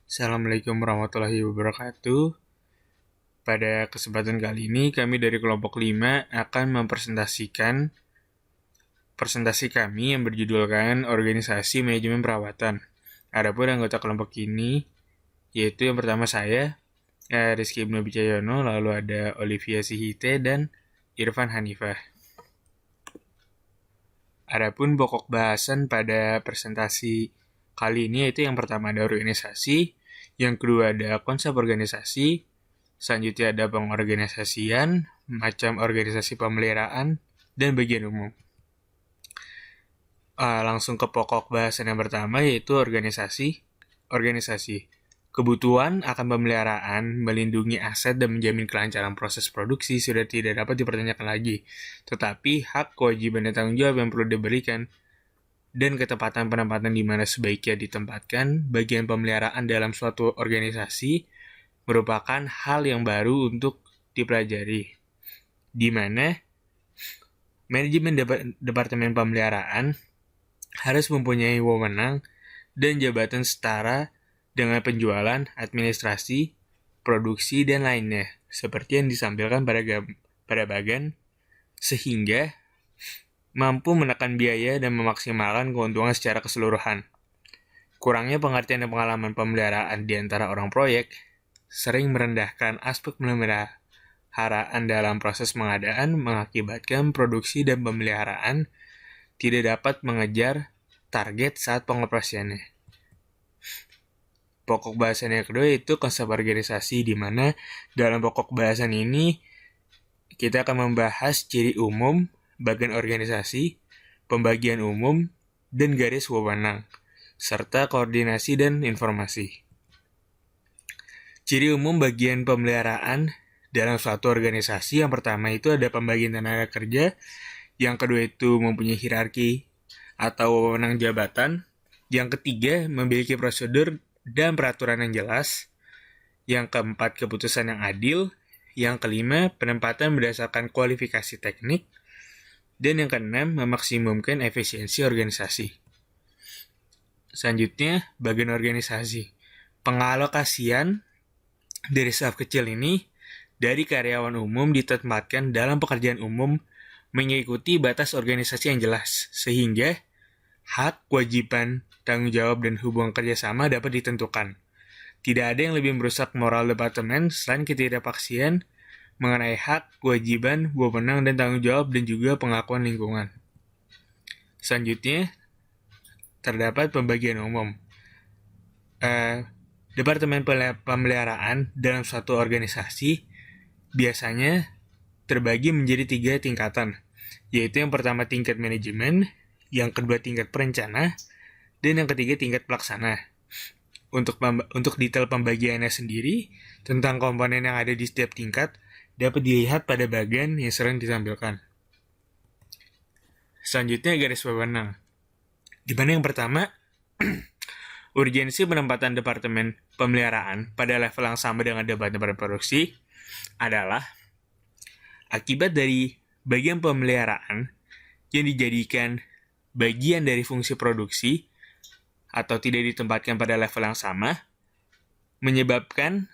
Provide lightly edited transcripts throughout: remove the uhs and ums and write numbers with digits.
Assalamualaikum warahmatullahi wabarakatuh. Pada kesempatan kali ini, kami dari kelompok 5 akan mempresentasikan presentasi kami yang berjudulkan Organisasi Manajemen Perawatan. Adapun anggota kelompok ini, yaitu yang pertama saya, Rizky Ibnu Bicayono, lalu ada Olivia Sihite, dan Irfan Hanifah. Adapun pokok bahasan pada presentasi kali ini yaitu yang pertama ada organisasi, yang kedua ada konsep organisasi, selanjutnya ada pengorganisasian, macam organisasi pemeliharaan, dan bagian umum. Langsung ke pokok bahasan yang pertama yaitu organisasi. Kebutuhan akan pemeliharaan, melindungi aset dan menjamin kelancaran proses produksi sudah tidak dapat dipertanyakan lagi. Tetapi hak, kewajiban, dan tanggung jawab yang perlu diberikan dan ketepatan penempatan di mana sebaiknya ditempatkan bagian pemeliharaan dalam suatu organisasi merupakan hal yang baru untuk dipelajari, di mana manajemen departemen pemeliharaan harus mempunyai wewenang dan jabatan setara dengan penjualan, administrasi, produksi, dan lainnya, seperti yang disampaikan pada bagan, sehingga mampu menekan biaya dan memaksimalkan keuntungan secara keseluruhan. Kurangnya pengertian dan pengalaman pemeliharaan di antara orang proyek sering merendahkan aspek pemeliharaan dalam proses pengadaan, mengakibatkan produksi dan pemeliharaan tidak dapat mengejar target saat pengoperasiannya. Pokok bahasan yang kedua itu konsep organisasi, di mana dalam pokok bahasan ini kita akan membahas ciri umum, bagian organisasi, pembagian umum, dan garis wewenang, serta koordinasi dan informasi. Ciri umum bagian pemeliharaan dalam suatu organisasi yang pertama itu ada pembagian tenaga kerja, yang kedua itu mempunyai hierarki atau wewenang jabatan, yang ketiga memiliki prosedur dan peraturan yang jelas, yang keempat keputusan yang adil, yang kelima penempatan berdasarkan kualifikasi teknik, dan yang keenam memaksimumkan efisiensi organisasi. Selanjutnya, bagian organisasi. Pengalokasian dari staf kecil ini dari karyawan umum ditempatkan dalam pekerjaan umum mengikuti batas organisasi yang jelas, sehingga hak, kewajiban, tanggung jawab, dan hubungan kerjasama dapat ditentukan. Tidak ada yang lebih merusak moral departemen selain ketidakpastian mengenai hak, kewajiban, wewenang, dan tanggung jawab, dan juga pengakuan lingkungan. Selanjutnya, terdapat pembagian umum. Departemen pemeliharaan dalam suatu organisasi biasanya terbagi menjadi 3 tingkatan, yaitu yang pertama tingkat manajemen, yang kedua tingkat perencana, dan yang ketiga tingkat pelaksana. Untuk detail pembagiannya sendiri tentang komponen yang ada di setiap tingkat dapat dilihat pada bagian yang sering ditampilkan. Selanjutnya garis wewenang, di mana yang pertama urgensi penempatan departemen pemeliharaan pada level yang sama dengan departemen produksi adalah akibat dari bagian pemeliharaan yang dijadikan bagian dari fungsi produksi atau tidak ditempatkan pada level yang sama, menyebabkan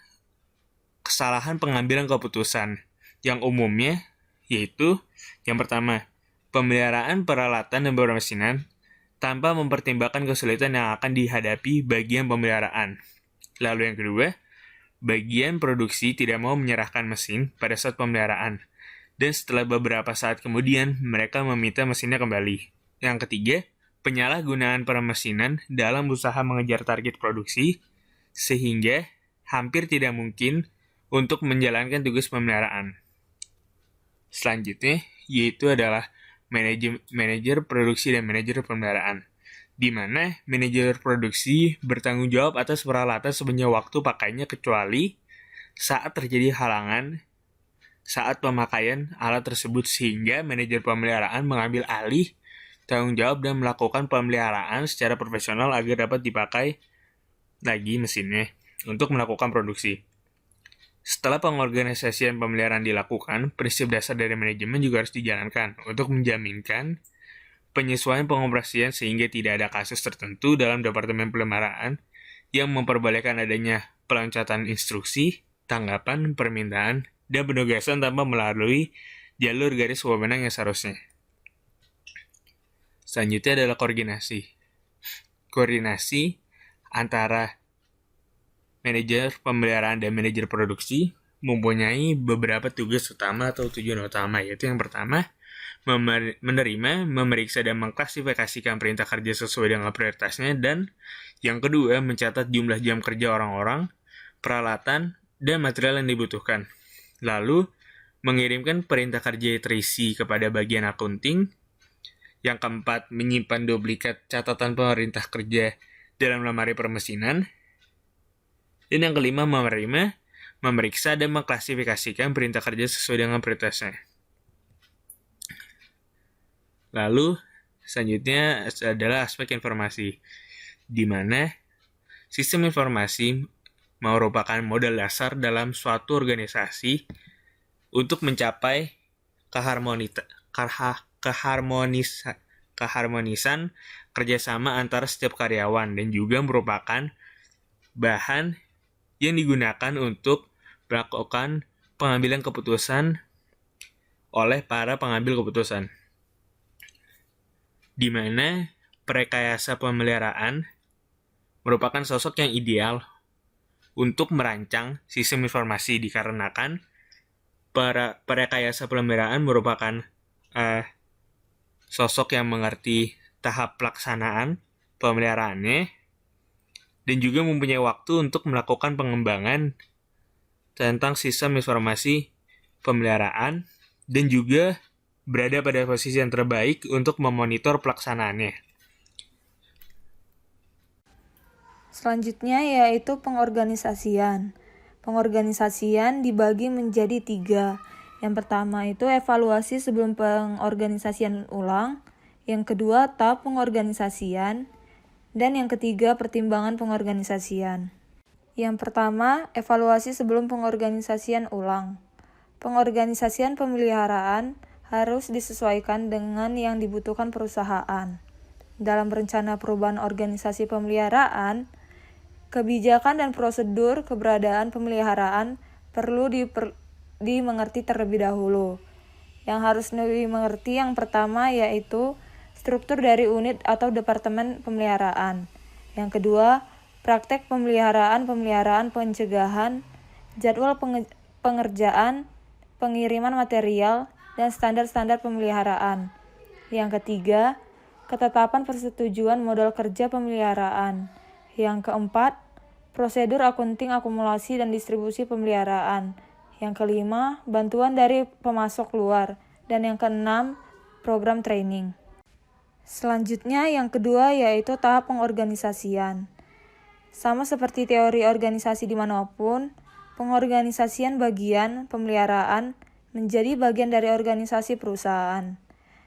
kesalahan pengambilan keputusan yang umumnya yaitu yang pertama, pemeliharaan peralatan dan permesinan tanpa mempertimbangkan kesulitan yang akan dihadapi bagian pemeliharaan. Lalu yang kedua, bagian produksi tidak mau menyerahkan mesin pada saat pemeliharaan, dan setelah beberapa saat kemudian mereka meminta mesinnya kembali. Yang ketiga, penyalahgunaan permesinan dalam usaha mengejar target produksi, sehingga hampir tidak mungkin untuk menjalankan tugas pemeliharaan. Selanjutnya, yaitu adalah manajer produksi dan manajer pemeliharaan, di mana manajer produksi bertanggung jawab atas peralatan sebanyak waktu pakainya kecuali saat terjadi halangan saat pemakaian alat tersebut, sehingga manajer pemeliharaan mengambil alih tanggung jawab dan melakukan pemeliharaan secara profesional agar dapat dipakai lagi mesinnya untuk melakukan produksi. Setelah pengorganisasian pemeliharaan dilakukan, prinsip dasar dari manajemen juga harus dijalankan untuk menjaminkan penyesuaian pengoperasian sehingga tidak ada kasus tertentu dalam departemen pemeliharaan yang memperbolehkan adanya peloncatan instruksi, tanggapan, permintaan, dan penugasan tanpa melalui jalur garis wewenang yang seharusnya. Selanjutnya adalah koordinasi. Koordinasi antara manajer pemeliharaan dan manajer produksi mempunyai beberapa tugas utama atau tujuan utama, yaitu yang pertama, menerima, memeriksa, dan mengklasifikasikan perintah kerja sesuai dengan prioritasnya, dan yang kedua, mencatat jumlah jam kerja orang-orang, peralatan, dan material yang dibutuhkan. Lalu, mengirimkan perintah kerja terisi kepada bagian akunting. Yang keempat, menyimpan duplikat catatan pemerintah kerja dalam lemari permesinan. Dan yang kelima, menerima, memeriksa, dan mengklasifikasikan perintah kerja sesuai dengan prioritasnya. Lalu, selanjutnya adalah aspek informasi, di mana sistem informasi merupakan modal dasar dalam suatu organisasi untuk mencapai keharmonisan kerjasama antara setiap karyawan, dan juga merupakan bahan yang digunakan untuk melakukan pengambilan keputusan oleh para pengambil keputusan, di mana perekayasa pemeliharaan merupakan sosok yang ideal untuk merancang sistem informasi, dikarenakan perekayasa pemeliharaan merupakan sosok yang mengerti tahap pelaksanaan pemeliharaannya dan juga mempunyai waktu untuk melakukan pengembangan tentang sistem informasi pemeliharaan dan juga berada pada posisi yang terbaik untuk memonitor pelaksanaannya. Selanjutnya yaitu pengorganisasian. Pengorganisasian dibagi menjadi 3. Yang pertama itu evaluasi sebelum pengorganisasian ulang. Yang kedua tahap pengorganisasian. Dan yang ketiga pertimbangan pengorganisasian. Yang pertama evaluasi sebelum pengorganisasian ulang. Pengorganisasian pemeliharaan harus disesuaikan dengan yang dibutuhkan perusahaan. Dalam rencana perubahan organisasi pemeliharaan, kebijakan dan prosedur keberadaan pemeliharaan perlu dimengerti terlebih dahulu. Yang harus dimengerti yang pertama yaitu struktur dari unit atau departemen pemeliharaan. Yang kedua, praktek pemeliharaan pencegahan, jadwal pengerjaan, pengiriman material, dan standar-standar pemeliharaan. Yang ketiga, ketetapan persetujuan modal kerja pemeliharaan. Yang keempat, prosedur akunting akumulasi dan distribusi pemeliharaan. Yang kelima, bantuan dari pemasok luar. Dan yang keenam, program training. Selanjutnya yang kedua yaitu tahap pengorganisasian. Sama seperti teori organisasi dimanapun, pengorganisasian bagian pemeliharaan menjadi bagian dari organisasi perusahaan.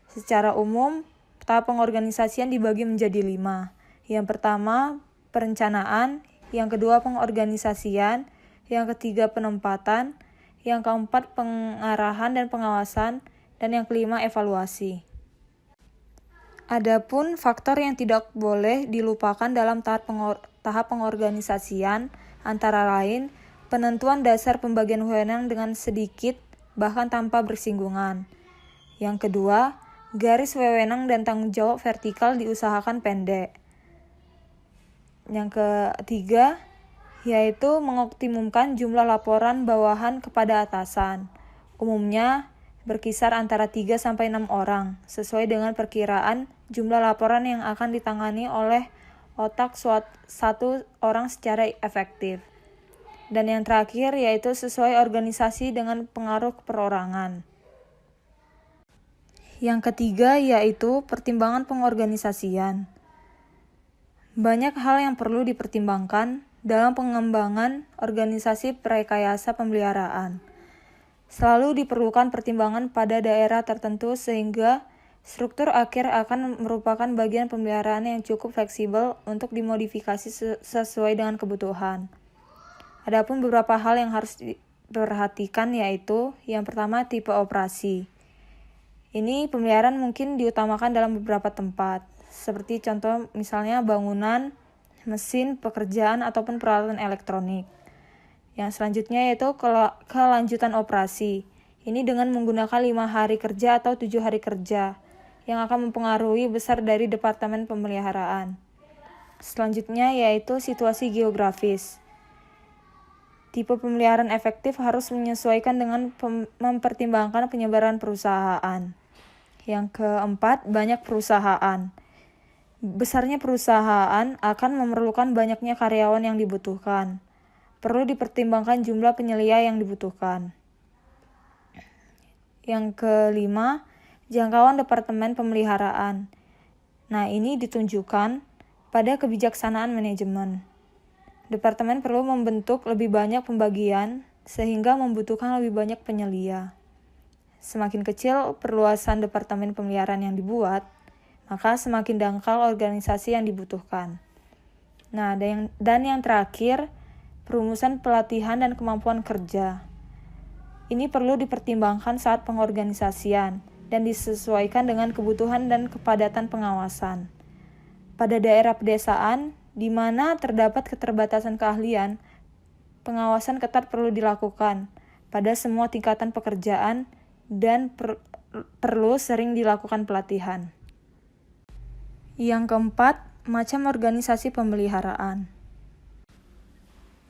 Secara umum, tahap pengorganisasian dibagi menjadi 5. Yang pertama, perencanaan, yang kedua pengorganisasian, yang ketiga penempatan, yang keempat pengarahan dan pengawasan, dan yang kelima evaluasi. Adapun faktor yang tidak boleh dilupakan dalam tahap pengorganisasian antara lain penentuan dasar pembagian wewenang dengan sedikit bahkan tanpa bersinggungan. Yang kedua, garis wewenang dan tanggung jawab vertikal diusahakan pendek. Yang ketiga, yaitu mengoptimumkan jumlah laporan bawahan kepada atasan. Umumnya berkisar antara 3-6 orang, sesuai dengan perkiraan jumlah laporan yang akan ditangani oleh otak satu orang secara efektif. Dan yang terakhir yaitu sesuai organisasi dengan pengaruh perorangan. Yang ketiga yaitu pertimbangan pengorganisasian. Banyak hal yang perlu dipertimbangkan dalam pengembangan organisasi perekayasa pemeliharaan. Selalu diperlukan pertimbangan pada daerah tertentu sehingga struktur akhir akan merupakan bagian pemeliharaan yang cukup fleksibel untuk dimodifikasi sesuai dengan kebutuhan. Adapun beberapa hal yang harus diperhatikan yaitu yang pertama tipe operasi. Ini pemeliharaan mungkin diutamakan dalam beberapa tempat, seperti contoh misalnya bangunan, mesin, pekerjaan, ataupun peralatan elektronik. Yang selanjutnya yaitu kelanjutan operasi. Ini dengan menggunakan 5 hari kerja atau 7 hari kerja, yang akan mempengaruhi besar dari Departemen Pemeliharaan. Selanjutnya yaitu situasi geografis. Tipe pemeliharaan efektif harus menyesuaikan dengan mempertimbangkan penyebaran perusahaan. Yang keempat, banyak perusahaan. Besarnya perusahaan akan memerlukan banyaknya karyawan yang dibutuhkan. Perlu dipertimbangkan jumlah penyelia yang dibutuhkan. Yang kelima, jangkauan Departemen Pemeliharaan. Nah, ini ditunjukkan pada kebijaksanaan manajemen. Departemen perlu membentuk lebih banyak pembagian sehingga membutuhkan lebih banyak penyelia. Semakin kecil perluasan Departemen Pemeliharaan yang dibuat, maka semakin dangkal organisasi yang dibutuhkan. Nah, dan yang terakhir, perumusan pelatihan dan kemampuan kerja. Ini perlu dipertimbangkan saat pengorganisasian dan disesuaikan dengan kebutuhan dan kepadatan pengawasan. Pada daerah pedesaan, di mana terdapat keterbatasan keahlian, pengawasan ketat perlu dilakukan pada semua tingkatan pekerjaan dan perlu sering dilakukan pelatihan. Yang keempat, macam organisasi pemeliharaan.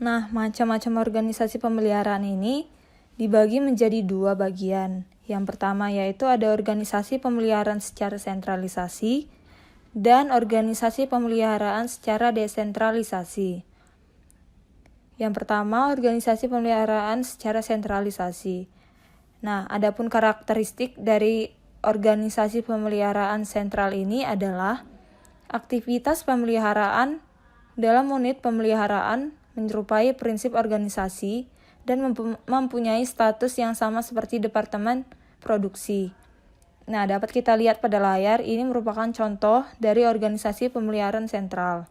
Nah, macam-macam organisasi pemeliharaan ini dibagi menjadi 2 bagian. Yang pertama yaitu ada organisasi pemeliharaan secara sentralisasi dan organisasi pemeliharaan secara desentralisasi. Yang pertama, organisasi pemeliharaan secara sentralisasi. Nah, adapun karakteristik dari organisasi pemeliharaan sentral ini adalah aktivitas pemeliharaan dalam unit pemeliharaan menyerupai prinsip organisasi dan mempunyai status yang sama seperti departemen produksi. Nah, dapat kita lihat pada layar, ini merupakan contoh dari organisasi pemeliharaan sentral.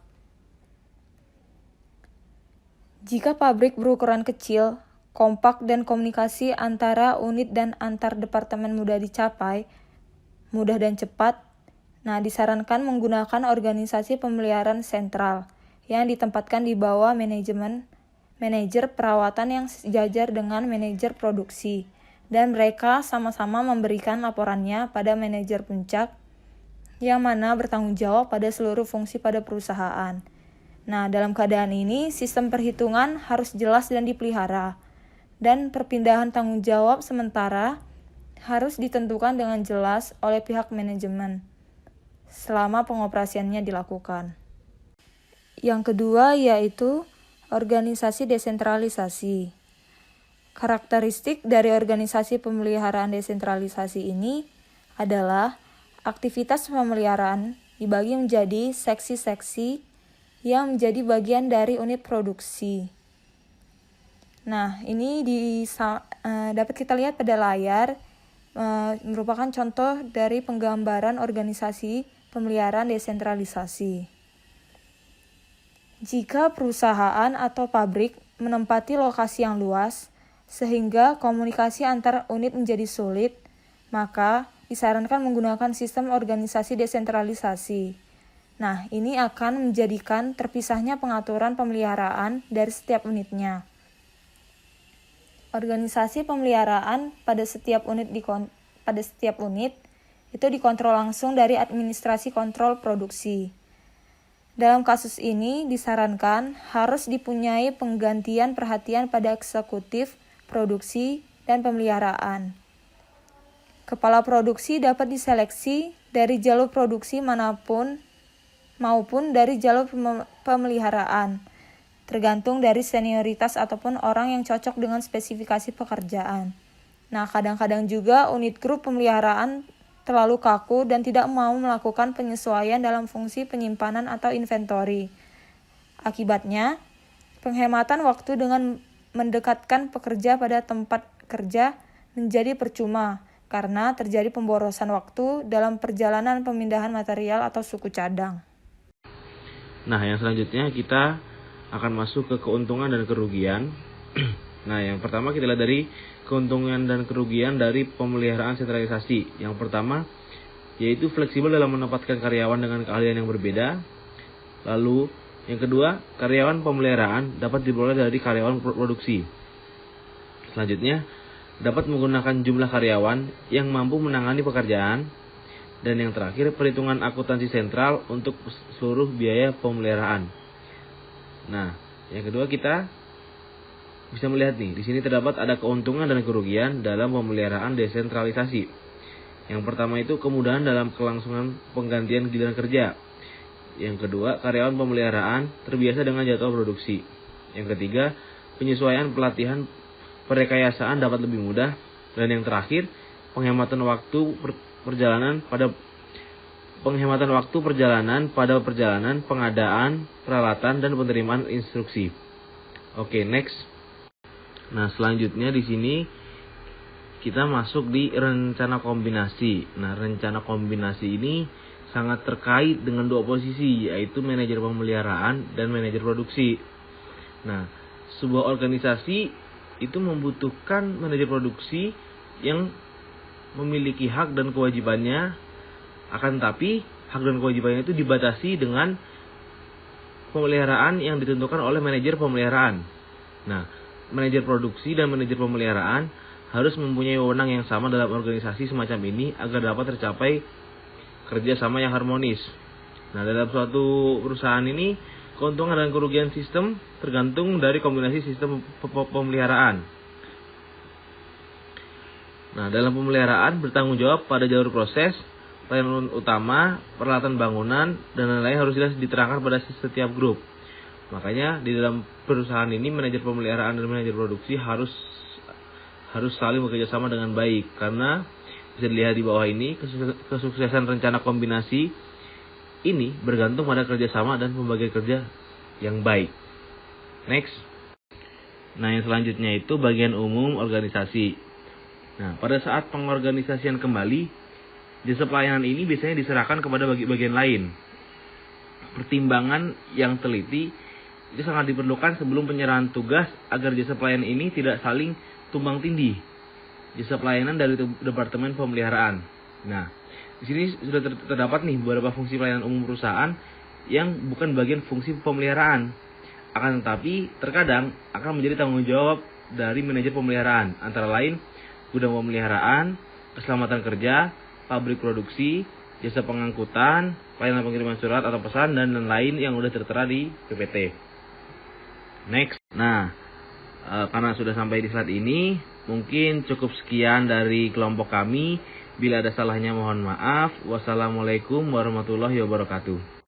Jika pabrik berukuran kecil, kompak dan komunikasi antara unit dan antar departemen mudah dicapai, mudah dan cepat, nah disarankan menggunakan organisasi pemeliharaan sentral yang ditempatkan di bawah manajer perawatan yang sejajar dengan manajer produksi. Dan mereka sama-sama memberikan laporannya pada manajer puncak yang mana bertanggung jawab pada seluruh fungsi pada perusahaan. Nah, dalam keadaan ini, sistem perhitungan harus jelas dan dipelihara. Dan perpindahan tanggung jawab sementara harus ditentukan dengan jelas oleh pihak manajemen selama pengoperasiannya dilakukan. Yang kedua yaitu organisasi desentralisasi. Karakteristik dari organisasi pemeliharaan desentralisasi ini adalah aktivitas pemeliharaan dibagi menjadi seksi-seksi yang menjadi bagian dari unit produksi. Nah, ini dapat kita lihat pada layar, merupakan contoh dari penggambaran organisasi pemeliharaan desentralisasi. Jika perusahaan atau pabrik menempati lokasi yang luas, sehingga komunikasi antar unit menjadi sulit, maka disarankan menggunakan sistem organisasi desentralisasi. Nah, ini akan menjadikan terpisahnya pengaturan pemeliharaan dari setiap unitnya. Organisasi pemeliharaan pada setiap unit itu dikontrol langsung dari administrasi kontrol produksi. Dalam kasus ini disarankan harus dipunyai penggantian perhatian pada eksekutif, produksi, dan pemeliharaan. Kepala produksi dapat diseleksi dari jalur produksi maupun dari jalur pemeliharaan, tergantung dari senioritas ataupun orang yang cocok dengan spesifikasi pekerjaan. Nah, kadang-kadang juga unit grup pemeliharaan terlalu kaku dan tidak mau melakukan penyesuaian dalam fungsi penyimpanan atau inventory. Akibatnya, penghematan waktu dengan mendekatkan pekerja pada tempat kerja menjadi percuma karena terjadi pemborosan waktu dalam perjalanan pemindahan material atau suku cadang. Nah, yang selanjutnya kita akan masuk ke keuntungan dan kerugian. Nah, yang pertama kita lihat dari keuntungan dan kerugian dari pemeliharaan sentralisasi. Yang pertama yaitu fleksibel dalam menempatkan karyawan dengan keahlian yang berbeda. Lalu Yang kedua, karyawan pemeliharaan dapat diperoleh dari karyawan produksi. Selanjutnya, dapat menggunakan jumlah karyawan yang mampu menangani pekerjaan. Dan yang terakhir, perhitungan akuntansi sentral untuk seluruh biaya pemeliharaan. Nah, yang kedua kita bisa melihat nih, di sini terdapat ada keuntungan dan kerugian dalam pemeliharaan desentralisasi. Yang pertama itu kemudahan dalam kelangsungan penggantian giliran kerja. Yang kedua, karyawan pemeliharaan terbiasa dengan jadwal produksi. Yang ketiga, penyesuaian pelatihan perekayasaan dapat lebih mudah. Dan yang terakhir, penghematan waktu perjalanan pada perjalanan, pengadaan, peralatan, dan penerimaan instruksi. Oke, next. Nah, selanjutnya di sini kita masuk di rencana kombinasi. Nah, rencana kombinasi ini sangat terkait dengan dua posisi, yaitu manajer pemeliharaan dan manajer produksi. Nah, sebuah organisasi itu membutuhkan manajer produksi yang memiliki hak dan kewajibannya, akan tapi hak dan kewajibannya itu dibatasi dengan pemeliharaan yang ditentukan oleh manajer pemeliharaan. Nah, manajer produksi dan manajer pemeliharaan harus mempunyai wewenang yang sama dalam organisasi semacam ini agar dapat tercapai kerjasama yang harmonis. Nah, dalam suatu perusahaan ini, keuntungan dan kerugian sistem tergantung dari kombinasi sistem pemeliharaan. Nah, dalam pemeliharaan bertanggung jawab pada jalur proses, pelayanan utama, peralatan bangunan, dan lain-lain harus jelas diterangkan pada setiap grup. Makanya di dalam perusahaan ini manajer pemeliharaan dan manajer produksi harus saling bekerja sama dengan baik, karena bisa dilihat di bawah ini, kesuksesan rencana kombinasi ini bergantung pada kerjasama dan pembagian kerja yang baik. Next. Nah, yang selanjutnya itu bagian umum organisasi. Nah, pada saat pengorganisasian kembali, jasa pelayanan ini biasanya diserahkan kepada bagian lain. Pertimbangan yang teliti itu sangat diperlukan sebelum penyerahan tugas agar jasa pelayanan ini tidak saling tumbang tindih. Jasa pelayanan dari Departemen Pemeliharaan. Nah, di sini sudah terdapat nih beberapa fungsi pelayanan umum perusahaan yang bukan bagian fungsi pemeliharaan, akan tetapi terkadang akan menjadi tanggung jawab dari manajer pemeliharaan, antara lain gudang pemeliharaan, keselamatan kerja, pabrik produksi, jasa pengangkutan, pelayanan pengiriman surat atau pesan, dan lain-lain yang sudah tertera di PPT. Next. Nah, karena sudah sampai di slide ini, mungkin cukup sekian dari kelompok kami. Bila ada salahnya mohon maaf. Wassalamualaikum warahmatullahi wabarakatuh.